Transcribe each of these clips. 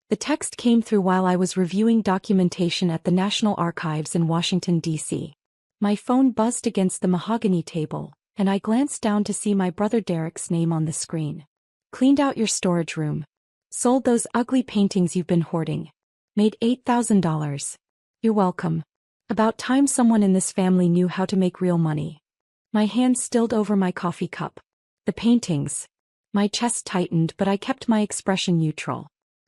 The text came through while I was reviewing documentation at the National Archives in Washington, D.C. My phone buzzed against the mahogany table, and I glanced down to see my brother Derek's name on the screen. Cleaned out your storage room. Sold those ugly paintings you've been hoarding. Made $8,000. You're welcome. About time someone in this family knew how to make real money. My hand stilled over my coffee cup. The paintings. My chest tightened, but I kept my expression neutral.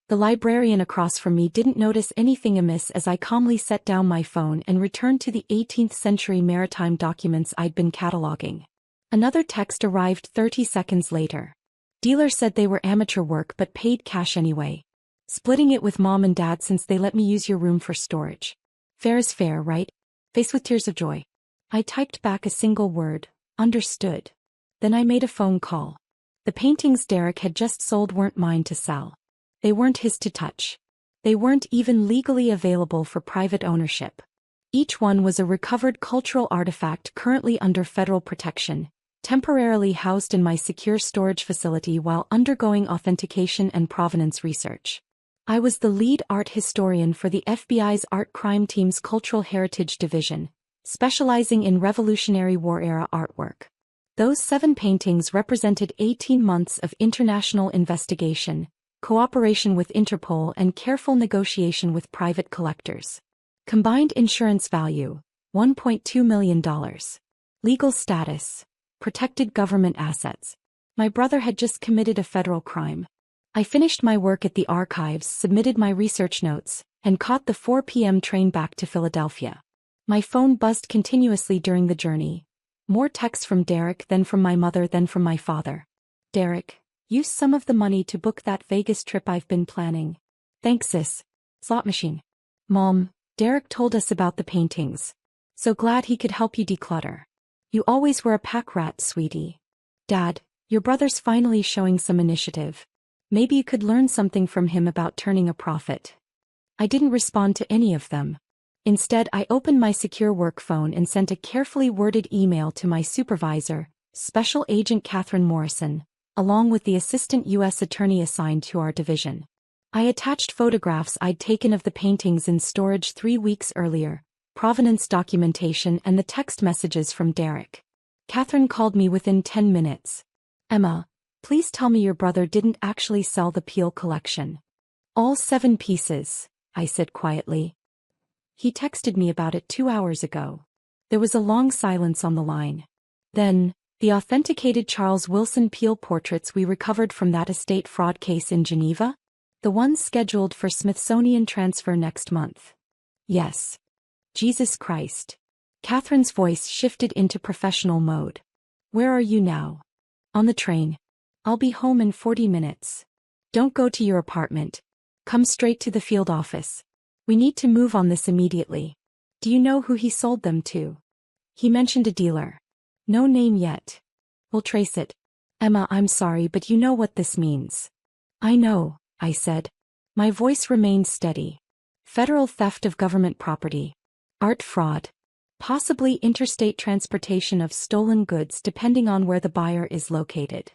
The librarian across from me didn't notice anything amiss as I calmly set down my phone and returned to the 18th century maritime documents I'd been cataloging. Another text arrived 30 seconds later. Dealer said they were amateur work but paid cash anyway. Splitting it with mom and dad since they let me use your room for storage. Fair is fair, right? Face with tears of joy. I typed back a single word, understood. Then I made a phone call. The paintings Derek had just sold weren't mine to sell. They weren't his to touch. They weren't even legally available for private ownership. Each one was a recovered cultural artifact currently under federal protection, temporarily housed in my secure storage facility while undergoing authentication and provenance research. I was the lead art historian for the FBI's Art Crime Team's Cultural Heritage Division, specializing in Revolutionary War-era artwork. Those 7 paintings represented 18 months of international investigation, cooperation with Interpol and careful negotiation with private collectors. Combined insurance value, $1.2 million. Legal status, protected government assets. My brother had just committed a federal crime. I finished my work at the archives, submitted my research notes, and caught the 4 p.m. train back to Philadelphia. My phone buzzed continuously during the journey. More texts from Derek, then from my mother, then from my father. Derek, use some of the money to book that Vegas trip I've been planning. Thanks, sis. Slot machine. Mom, Derek told us about the paintings. So glad he could help you declutter. You always were a pack rat, sweetie. Dad, your brother's finally showing some initiative. Maybe you could learn something from him about turning a profit. I didn't respond to any of them. Instead, I opened my secure work phone and sent a carefully worded email to my supervisor, Special Agent Catherine Morrison, along with the assistant U.S. attorney assigned to our division. I attached photographs I'd taken of the paintings in storage 3 weeks earlier, provenance documentation and the text messages from Derek. Catherine called me within 10 minutes. Emma, please tell me your brother didn't actually sell the Peel collection. All 7 pieces, I said quietly. He texted me about it 2 hours ago. There was a long silence on the line. Then, the authenticated Charles Wilson Peel portraits we recovered from that estate fraud case in Geneva? The ones scheduled for Smithsonian transfer next month. Yes. Jesus Christ. Catherine's voice shifted into professional mode. Where are you now? On the train. I'll be home in 40 minutes. Don't go to your apartment. Come straight to the field office. We need to move on this immediately. Do you know who he sold them to? He mentioned a dealer. No name yet. We'll trace it. Emma, I'm sorry, but you know what this means. I know, I said. My voice remained steady. Federal theft of government property. Art fraud. Possibly interstate transportation of stolen goods depending on where the buyer is located.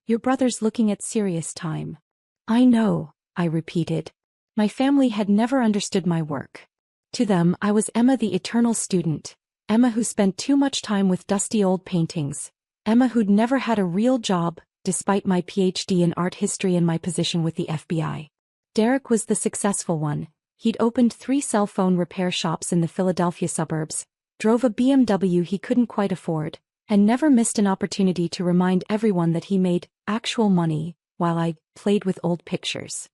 Your brother's looking at serious time. I know, I repeated. My family had never understood my work. To them, I was Emma the eternal student. Emma who spent too much time with dusty old paintings. Emma who'd never had a real job, despite my PhD in art history and my position with the FBI. Derek was the successful one. He'd opened 3 cell phone repair shops in the Philadelphia suburbs, drove a BMW he couldn't quite afford, and never missed an opportunity to remind everyone that he made actual money, while I played with old pictures.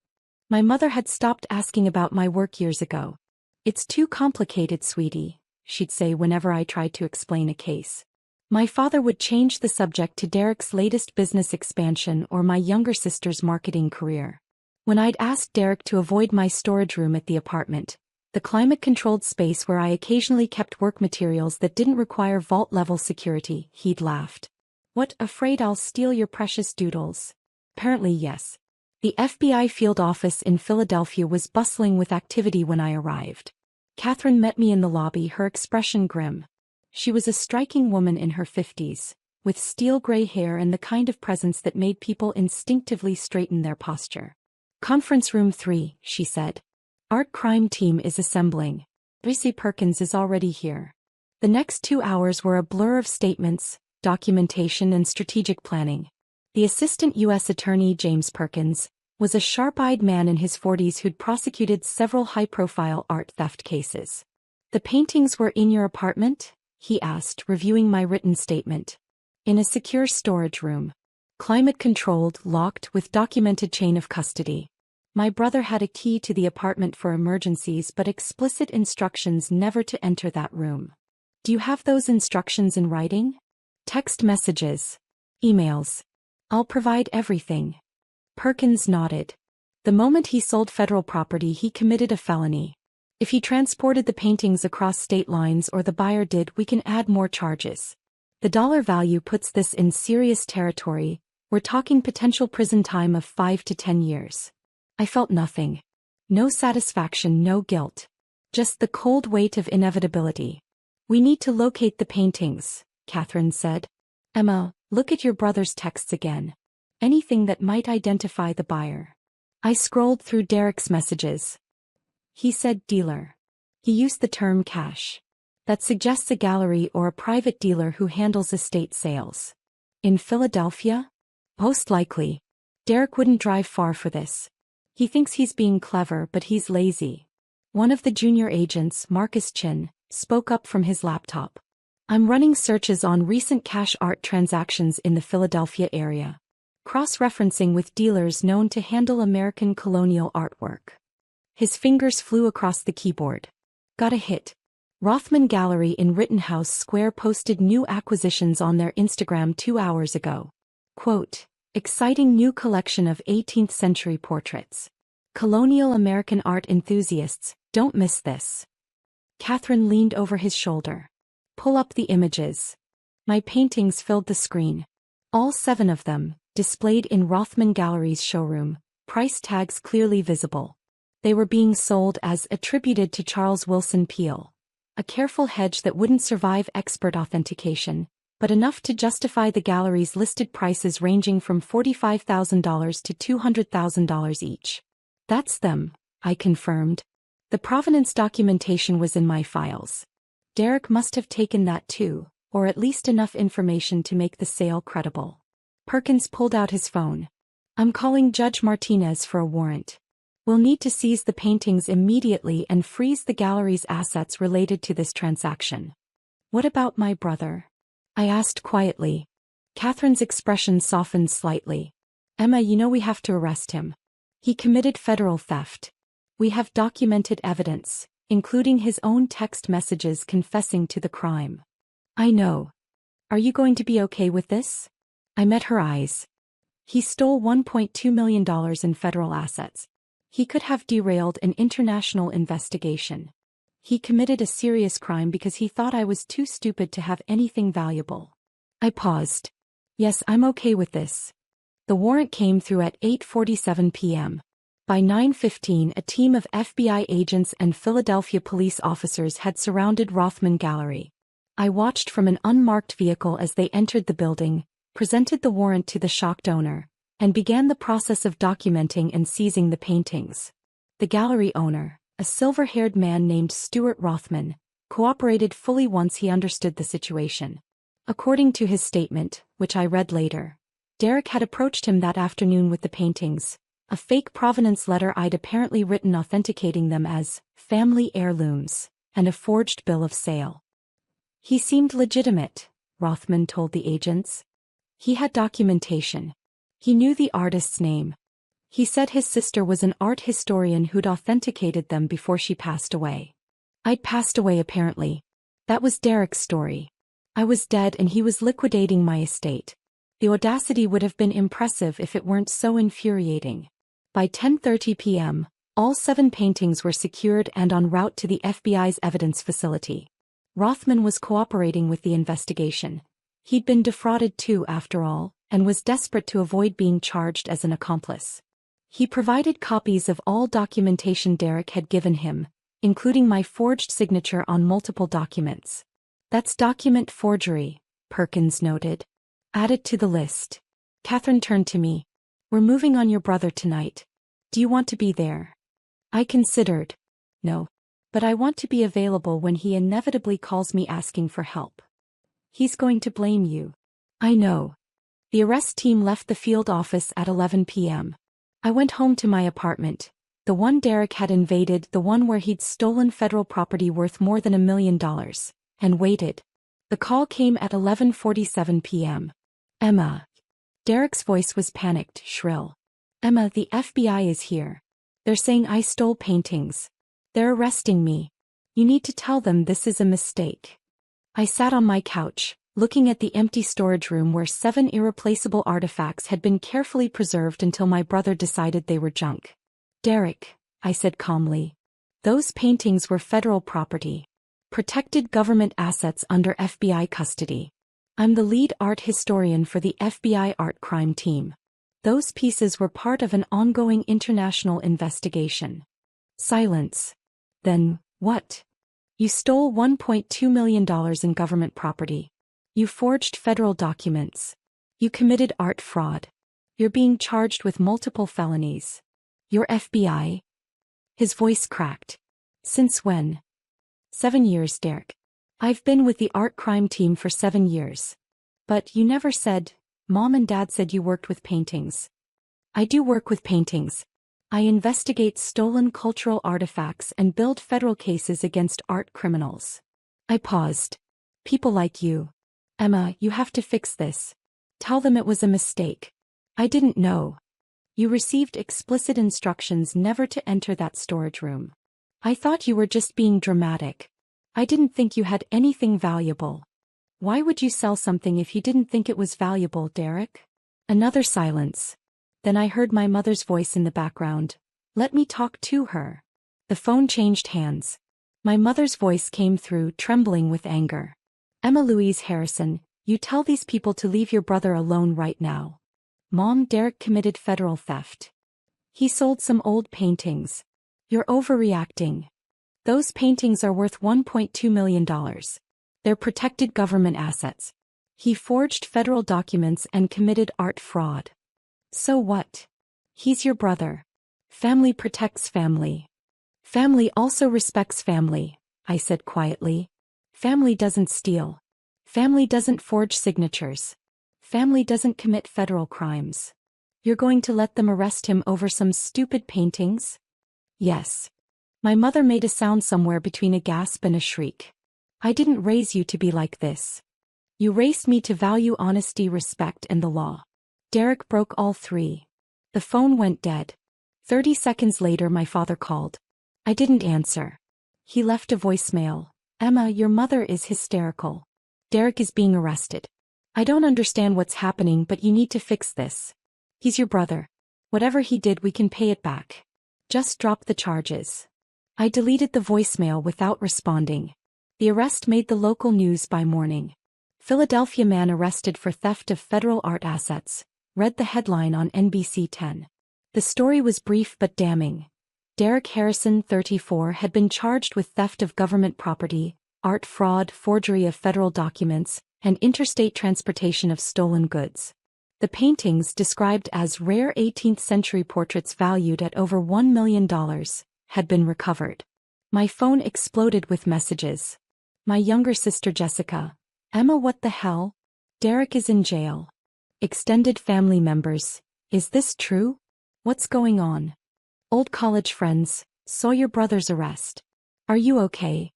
My mother had stopped asking about my work years ago. It's too complicated, sweetie, she'd say whenever I tried to explain a case. My father would change the subject to Derek's latest business expansion or my younger sister's marketing career. When I'd asked Derek to avoid my storage room at the apartment, the climate-controlled space where I occasionally kept work materials that didn't require vault-level security, he'd laughed. What, afraid I'll steal your precious doodles? Apparently yes. The FBI field office in Philadelphia was bustling with activity when I arrived. Catherine met me in the lobby, her expression grim. She was a striking woman in her 50s, with steel gray hair and the kind of presence that made people instinctively straighten their posture. Conference room 3, she said. Art crime team is assembling. Tracy Perkins is already here. The next 2 hours were a blur of statements, documentation and strategic planning. The Assistant U.S. Attorney James Perkins was a sharp-eyed man in his 40s who'd prosecuted several high-profile art theft cases. The paintings were in your apartment? He asked, reviewing my written statement. In a secure storage room. Climate-controlled, locked, with documented chain of custody. My brother had a key to the apartment for emergencies but explicit instructions never to enter that room. Do you have those instructions in writing? Text messages. Emails. I'll provide everything. Perkins nodded. The moment he sold federal property, he committed a felony. If he transported the paintings across state lines or the buyer did, we can add more charges. The dollar value puts this in serious territory. We're talking potential prison time of 5 to 10 years. I felt nothing. No satisfaction, no guilt. Just the cold weight of inevitability. We need to locate the paintings, Catherine said. Emma, look at your brother's texts again. Anything that might identify the buyer. I scrolled through Derek's messages. He said dealer. He used the term cash. That suggests a gallery or a private dealer who handles estate sales. In Philadelphia? Most likely. Derek wouldn't drive far for this. He thinks he's being clever, but he's lazy. One of the junior agents, Marcus Chin, spoke up from his laptop. I'm running searches on recent cash art transactions in the Philadelphia area. Cross-referencing with dealers known to handle American colonial artwork. His fingers flew across the keyboard. Got a hit. Rothman Gallery in Rittenhouse Square posted new acquisitions on their Instagram 2 hours ago. Quote, exciting new collection of 18th century portraits. Colonial American art enthusiasts, don't miss this. Catherine leaned over his shoulder. Pull up the images. My paintings filled the screen. All 7 of them, displayed in Rothman Gallery's showroom, price tags clearly visible. They were being sold as attributed to Charles Wilson Peale. A careful hedge that wouldn't survive expert authentication, but enough to justify the gallery's listed prices ranging from $45,000 to $200,000 each. That's them, I confirmed. The provenance documentation was in my files. Derek must have taken that too, or at least enough information to make the sale credible. Perkins pulled out his phone. I'm calling Judge Martinez for a warrant. We'll need to seize the paintings immediately and freeze the gallery's assets related to this transaction. What about my brother? I asked quietly. Catherine's expression softened slightly. Emma, you know we have to arrest him. He committed federal theft. We have documented evidence, including his own text messages confessing to the crime. I know. Are you going to be okay with this? I met her eyes. He stole $1.2 million in federal assets. He could have derailed an international investigation. He committed a serious crime because he thought I was too stupid to have anything valuable. I paused. Yes, I'm okay with this. The warrant came through at 8:47 p.m. By 9:15, a team of FBI agents and Philadelphia police officers had surrounded Rothman Gallery. I watched from an unmarked vehicle as they entered the building, presented the warrant to the shocked owner, and began the process of documenting and seizing the paintings. The gallery owner, a silver-haired man named Stuart Rothman, cooperated fully once he understood the situation. According to his statement, which I read later, Derek had approached him that afternoon with the paintings, a fake provenance letter I'd apparently written authenticating them as family heirlooms, and a forged bill of sale. He seemed legitimate, Rothman told the agents. He had documentation. He knew the artist's name. He said his sister was an art historian who'd authenticated them before she passed away. I'd passed away apparently. That was Derek's story. I was dead and he was liquidating my estate. The audacity would have been impressive if it weren't so infuriating. By 10:30 p.m., all 7 paintings were secured and en route to the FBI's evidence facility. Rothman was cooperating with the investigation. He'd been defrauded too, after all, and was desperate to avoid being charged as an accomplice. He provided copies of all documentation Derek had given him, including my forged signature on multiple documents. That's document forgery, Perkins noted. Add it to the list. Catherine turned to me. We're moving on your brother tonight. Do you want to be there? I considered. No. But I want to be available when he inevitably calls me asking for help. He's going to blame you. I know. The arrest team left the field office at 11 p.m. I went home to my apartment, the one Derek had invaded, the one where he'd stolen federal property worth more than $1 million, and waited. The call came at 11:47 p.m. Emma. Derek's voice was panicked, shrill. Emma, the FBI is here. They're saying I stole paintings. They're arresting me. You need to tell them this is a mistake. I sat on my couch, looking at the empty storage room where 7 irreplaceable artifacts had been carefully preserved until my brother decided they were junk. Derek, I said calmly. Those paintings were federal property. Protected government assets under FBI custody. I'm the lead art historian for the FBI art crime team. Those pieces were part of an ongoing international investigation. Silence. Then, what? You stole $1.2 million in government property. You forged federal documents. You committed art fraud. You're being charged with multiple felonies. You're FBI? His voice cracked. Since when? 7 years, Derek. I've been with the art crime team for 7 years. But you never said, Mom and Dad said you worked with paintings. I do work with paintings. I investigate stolen cultural artifacts and build federal cases against art criminals. I paused. People like you. Emma, you have to fix this. Tell them it was a mistake. I didn't know. You received explicit instructions never to enter that storage room. I thought you were just being dramatic. I didn't think you had anything valuable. Why would you sell something if you didn't think it was valuable, Derek? Another silence. Then I heard my mother's voice in the background. Let me talk to her. The phone changed hands. My mother's voice came through, trembling with anger. Emma Louise Harrison, you tell these people to leave your brother alone right now. Mom, Derek committed federal theft. He sold some old paintings. You're overreacting. Those paintings are worth $1.2 million. They're protected government assets. He forged federal documents and committed art fraud. So what? He's your brother. Family protects family. Family also respects family, I said quietly. Family doesn't steal. Family doesn't forge signatures. Family doesn't commit federal crimes. You're going to let them arrest him over some stupid paintings? Yes. My mother made a sound somewhere between a gasp and a shriek. I didn't raise you to be like this. You raised me to value honesty, respect, and the law. Derek broke all three. The phone went dead. 30 seconds later my father called. I didn't answer. He left a voicemail. Emma, your mother is hysterical. Derek is being arrested. I don't understand what's happening, but you need to fix this. He's your brother. Whatever he did, we can pay it back. Just drop the charges. I deleted the voicemail without responding. The arrest made the local news by morning. Philadelphia man arrested for theft of federal art assets, read the headline on NBC 10. The story was brief but damning. Derek Harrison, 34, had been charged with theft of government property, art fraud, forgery of federal documents, and interstate transportation of stolen goods. The paintings, described as rare 18th-century portraits valued at over $1 million, had been recovered. My phone exploded with messages. My younger sister Jessica. Emma, what the hell? Derek is in jail. Extended family members. Is this true? What's going on? Old college friends. Saw your brother's arrest. Are you okay?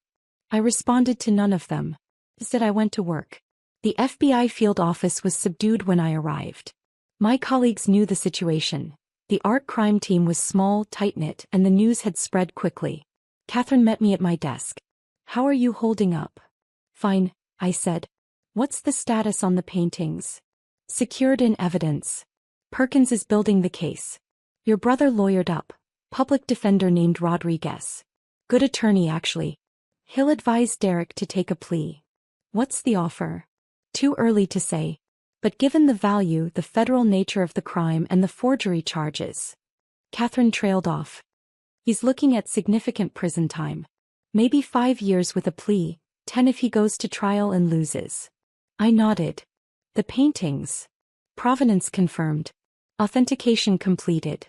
I responded to none of them. Instead I went to work. The FBI field office was subdued when I arrived. My colleagues knew the situation. The art crime team was small, tight-knit, and the news had spread quickly. Catherine met me at my desk. How are you holding up? Fine, I said. What's the status on the paintings? Secured in evidence. Perkins is building the case. Your brother lawyered up. Public defender named Rodriguez. Good attorney, actually. He'll advise Derek to take a plea. What's the offer? Too early to say. But given the value, the federal nature of the crime, and the forgery charges. Catherine trailed off. He's looking at significant prison time. Maybe 5 years with a plea, 10 if he goes to trial and loses. I nodded. The paintings. Provenance confirmed. Authentication completed.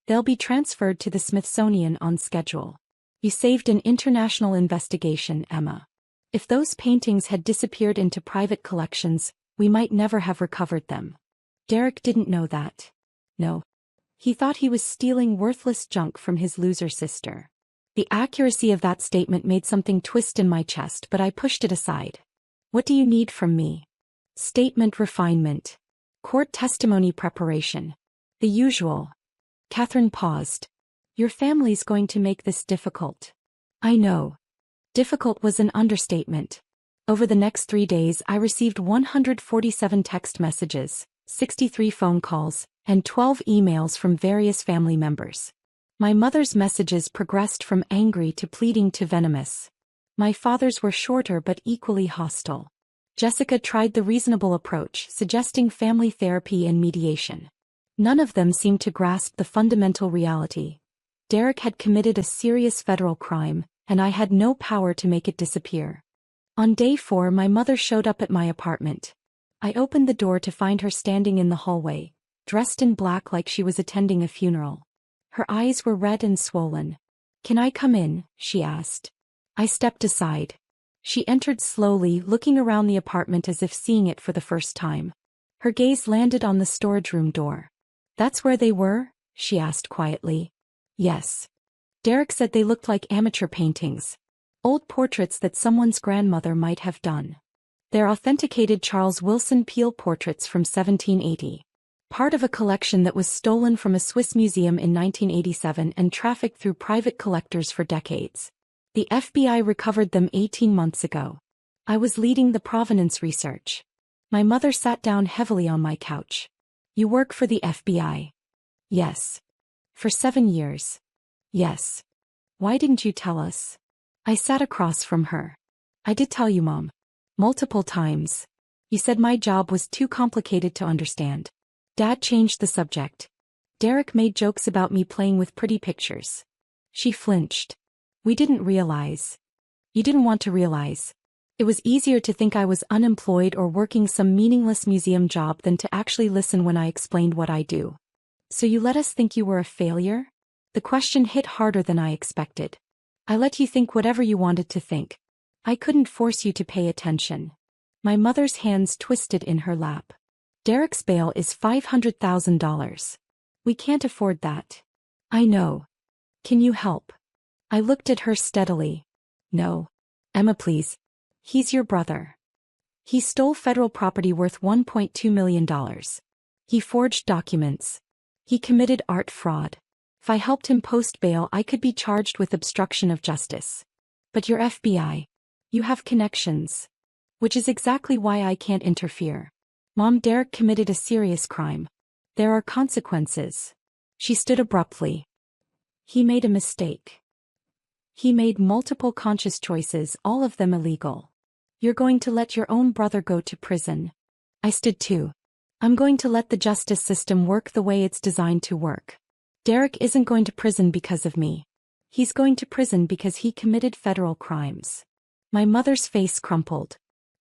They'll be transferred to the Smithsonian on schedule. You saved an international investigation, Emma. If those paintings had disappeared into private collections, we might never have recovered them. Derek didn't know that. No. He thought he was stealing worthless junk from his loser sister. The accuracy of that statement made something twist in my chest, but I pushed it aside. What do you need from me? Statement refinement. Court testimony preparation. The usual. Catherine paused. Your family's going to make this difficult. I know. Difficult was an understatement. Over the next 3 days I received 147 text messages, 63 phone calls, and 12 emails from various family members. My mother's messages progressed from angry to pleading to venomous. My father's were shorter but equally hostile. Jessica tried the reasonable approach, suggesting family therapy and mediation. None of them seemed to grasp the fundamental reality. Derek had committed a serious federal crime, and I had no power to make it disappear. On day 4, my mother showed up at my apartment. I opened the door to find her standing in the hallway, dressed in black like she was attending a funeral. Her eyes were red and swollen. "Can I come in?" she asked. I stepped aside. She entered slowly, looking around the apartment as if seeing it for the first time. Her gaze landed on the storage room door. "That's where they were?" she asked quietly. "Yes." Derek said they looked like amateur paintings. Old portraits that someone's grandmother might have done. They're authenticated Charles Wilson Peale portraits from 1780. Part of a collection that was stolen from a Swiss museum in 1987 and trafficked through private collectors for decades. The FBI recovered them 18 months ago. I was leading the provenance research. My mother sat down heavily on my couch. "You work for the FBI?" "Yes." "For 7 years?" "Yes." "Why didn't you tell us?" I sat across from her. "I did tell you, Mom. Multiple times. You said my job was too complicated to understand." Dad changed the subject. "Derek made jokes about me playing with pretty pictures." She flinched. "We didn't realize." "You didn't want to realize. It was easier to think I was unemployed or working some meaningless museum job than to actually listen when I explained what I do." "So you let us think you were a failure?" The question hit harder than I expected. "I let you think whatever you wanted to think. I couldn't force you to pay attention." My mother's hands twisted in her lap. "Derek's bail is $500,000. We can't afford that." "I know. Can you help?" I looked at her steadily. "No. Emma, please. He's your brother. He stole federal property worth $1.2 million. He forged documents. He committed art fraud. If I helped him post bail, I could be charged with obstruction of justice. But you're FBI. You have connections. Which is exactly why I can't interfere. Mom, Derek committed a serious crime. There are consequences." She stood abruptly. "He made a mistake. He made multiple conscious choices, all of them illegal. You're going to let your own brother go to prison." I stood too. "I'm going to let the justice system work the way it's designed to work. Derek isn't going to prison because of me. He's going to prison because he committed federal crimes." My mother's face crumpled.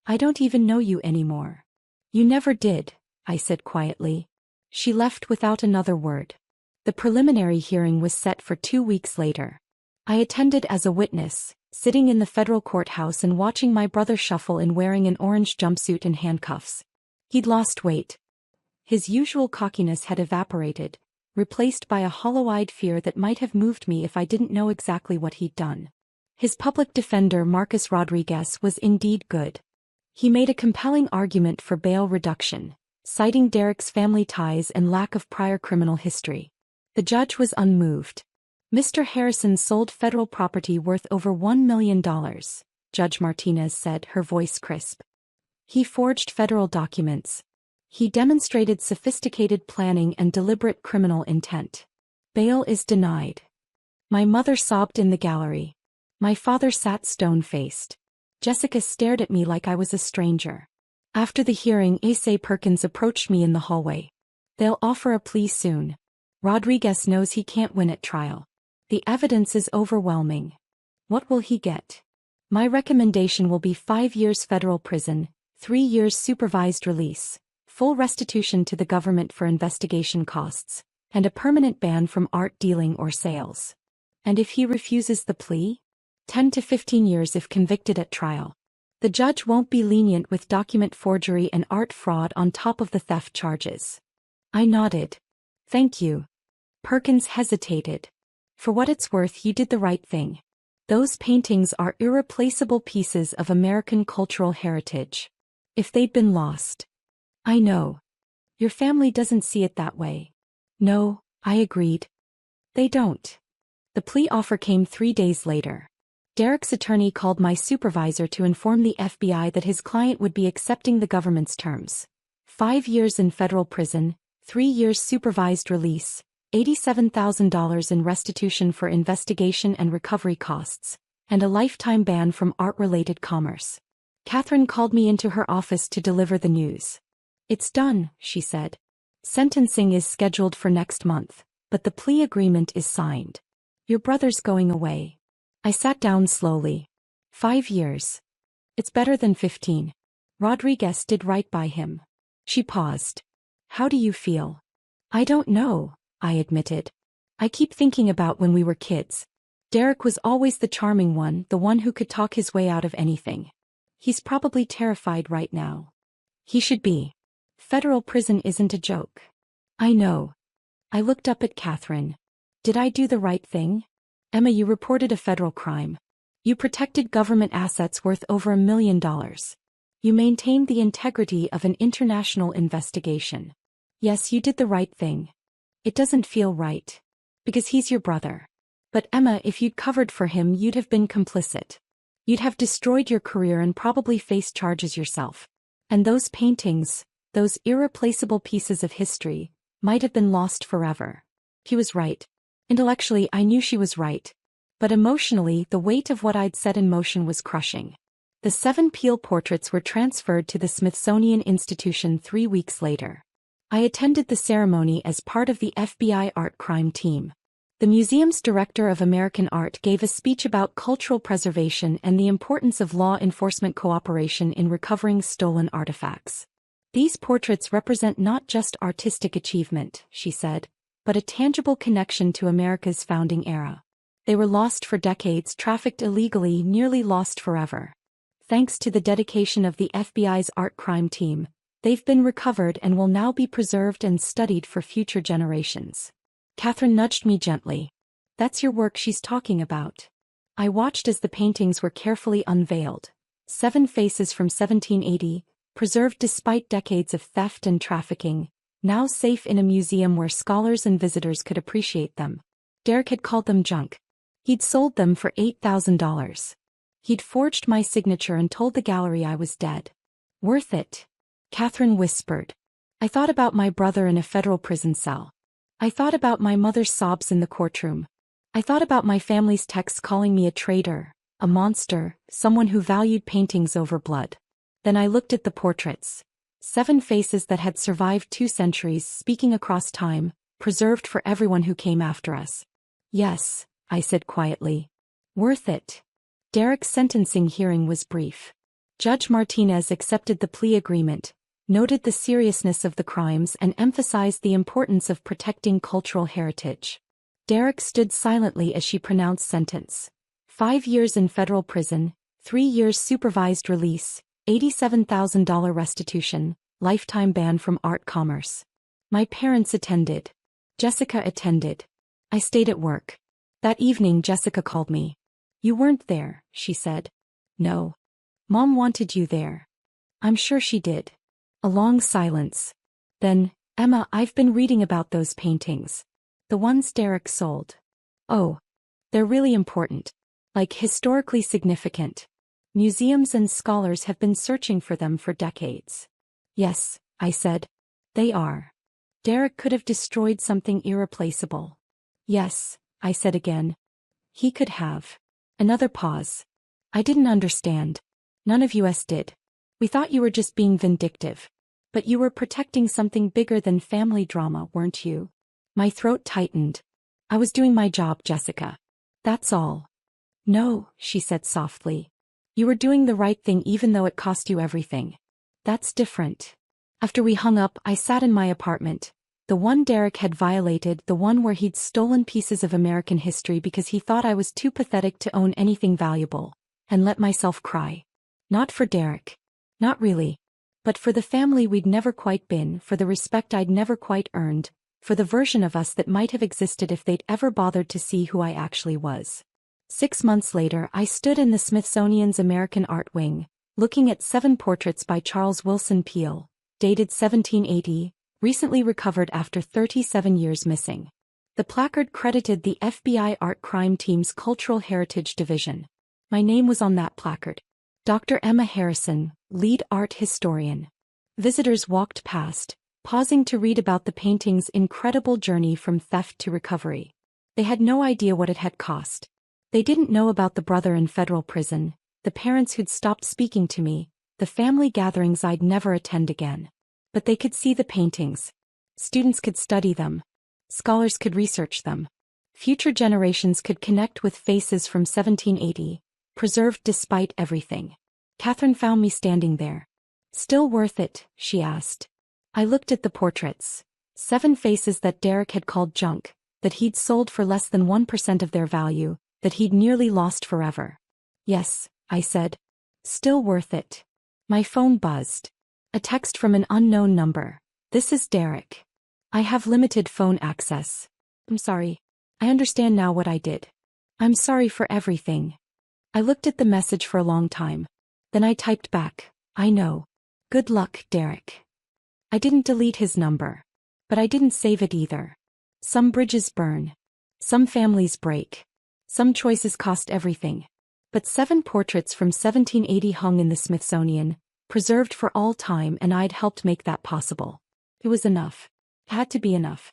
"I don't even know you anymore." "You never did," I said quietly. She left without another word. The preliminary hearing was set for 2 weeks later. I attended as a witness, sitting in the federal courthouse and watching my brother shuffle in wearing an orange jumpsuit and handcuffs. He'd lost weight. His usual cockiness had evaporated, replaced by a hollow-eyed fear that might have moved me if I didn't know exactly what he'd done. His public defender, Marcus Rodriguez, was indeed good. He made a compelling argument for bail reduction, citing Derek's family ties and lack of prior criminal history. The judge was unmoved. "Mr. Harrison sold federal property worth over $1 million, Judge Martinez said, her voice crisp. He forged federal documents. He demonstrated sophisticated planning and deliberate criminal intent. Bail is denied." My mother sobbed in the gallery. My father sat stone-faced. Jessica stared at me like I was a stranger. After the hearing, Asa Perkins approached me in the hallway. "They'll offer a plea soon. Rodriguez knows he can't win at trial. The evidence is overwhelming." "What will he get?" "My recommendation will be 5 years federal prison, 3 years supervised release, full restitution to the government for investigation costs, and a permanent ban from art dealing or sales. And if he refuses the plea? 10 to 15 years if convicted at trial. The judge won't be lenient with document forgery and art fraud on top of the theft charges. I nodded. Thank you. Perkins hesitated. For what it's worth, you did the right thing. Those paintings are irreplaceable pieces of American cultural heritage. If they'd been lost. I know. Your family doesn't see it that way. No, I agreed. They don't. The plea offer came 3 days later. Derek's attorney called my supervisor to inform the FBI that his client would be accepting the government's terms. 5 years in federal prison, 3 years supervised release, $87,000 in restitution for investigation and recovery costs, and a lifetime ban from art-related commerce. Catherine called me into her office to deliver the news. It's done, she said. Sentencing is scheduled for next month, but the plea agreement is signed. Your brother's going away. I sat down slowly. 5 years. It's better than 15. Rodriguez did right by him. She paused. How do you feel? I don't know, I admitted. I keep thinking about when we were kids. Derek was always the charming one, the one who could talk his way out of anything. He's probably terrified right now. He should be. Federal prison isn't a joke. I know. I looked up at Catherine. Did I do the right thing? Emma, you reported a federal crime. You protected government assets worth over $1 million. You maintained the integrity of an international investigation. Yes, you did the right thing. It doesn't feel right. Because he's your brother. But Emma, if you'd covered for him, you'd have been complicit. You'd have destroyed your career and probably faced charges yourself. And those paintings, those irreplaceable pieces of history, might have been lost forever. He was right. Intellectually, I knew she was right. But emotionally, the weight of what I'd set in motion was crushing. The 7 Peale portraits were transferred to the Smithsonian Institution 3 weeks later. I attended the ceremony as part of the FBI art crime team. The museum's director of American art gave a speech about cultural preservation and the importance of law enforcement cooperation in recovering stolen artifacts. These portraits represent not just artistic achievement, she said, but a tangible connection to America's founding era. They were lost for decades, trafficked illegally, nearly lost forever. Thanks to the dedication of the FBI's art crime team, they've been recovered and will now be preserved and studied for future generations. Catherine nudged me gently. That's your work she's talking about. I watched as the paintings were carefully unveiled. 7 faces from 1780, preserved despite decades of theft and trafficking, now safe in a museum where scholars and visitors could appreciate them. Derek had called them junk. He'd sold them for $8,000. He'd forged my signature and told the gallery I was dead. Worth it, Catherine whispered. I thought about my brother in a federal prison cell. I thought about my mother's sobs in the courtroom. I thought about my family's texts calling me a traitor, a monster, someone who valued paintings over blood. Then I looked at the portraits. 7 faces that had survived 2 centuries, speaking across time, preserved for everyone who came after us. Yes, I said quietly. Worth it. Derek's sentencing hearing was brief. Judge Martinez accepted the plea agreement, noted the seriousness of the crimes and emphasized the importance of protecting cultural heritage. Derek stood silently as she pronounced sentence. 5 years in federal prison, 3 years supervised release, $87,000 restitution, lifetime ban from art commerce. My parents attended. Jessica attended. I stayed at work. That evening Jessica called me. You weren't there, she said. No. Mom wanted you there. I'm sure she did. A long silence. Then, Emma, I've been reading about those paintings. The ones Derek sold. Oh. They're really important. Like historically significant. Museums and scholars have been searching for them for decades. Yes, I said. They are. Derek could have destroyed something irreplaceable. Yes, I said again. He could have. Another pause. I didn't understand. None of us did. We thought you were just being vindictive. But you were protecting something bigger than family drama, weren't you? My throat tightened. I was doing my job, Jessica. That's all. No, she said softly. You were doing the right thing even though it cost you everything. That's different. After we hung up, I sat in my apartment. The The one Derek had violated, the one where he'd stolen pieces of American history because he thought I was too pathetic to own anything valuable, and let myself cry. Not for Derek. Not really. But for the family we'd never quite been, for the respect I'd never quite earned, for the version of us that might have existed if they'd ever bothered to see who I actually was. 6 months later, I stood in the Smithsonian's American Art Wing, looking at 7 portraits by Charles Willson Peale, dated 1780, recently recovered after 37 years missing. The placard credited the FBI Art Crime Team's Cultural Heritage Division. My name was on that placard. Dr. Emma Harrison, lead art historian. Visitors walked past, pausing to read about the painting's incredible journey from theft to recovery. They had no idea what it had cost. They didn't know about the brother in federal prison, the parents who'd stopped speaking to me, the family gatherings I'd never attend again. But they could see the paintings. Students could study them. Scholars could research them. Future generations could connect with faces from 1780, preserved despite everything. Catherine found me standing there. Still worth it, she asked. I looked at the portraits. 7 faces that Derek had called junk, that he'd sold for less than 1% of their value, that he'd nearly lost forever. Yes, I said. Still worth it. My phone buzzed. A text from an unknown number. This is Derek. I have limited phone access. I'm sorry. I understand now what I did. I'm sorry for everything. I looked at the message for a long time. Then I typed back, I know. Good luck, Derek. I didn't delete his number. But I didn't save it either. Some bridges burn. Some families break. Some choices cost everything. But 7 portraits from 1780 hung in the Smithsonian, preserved for all time, and I'd helped make that possible. It was enough. It had to be enough.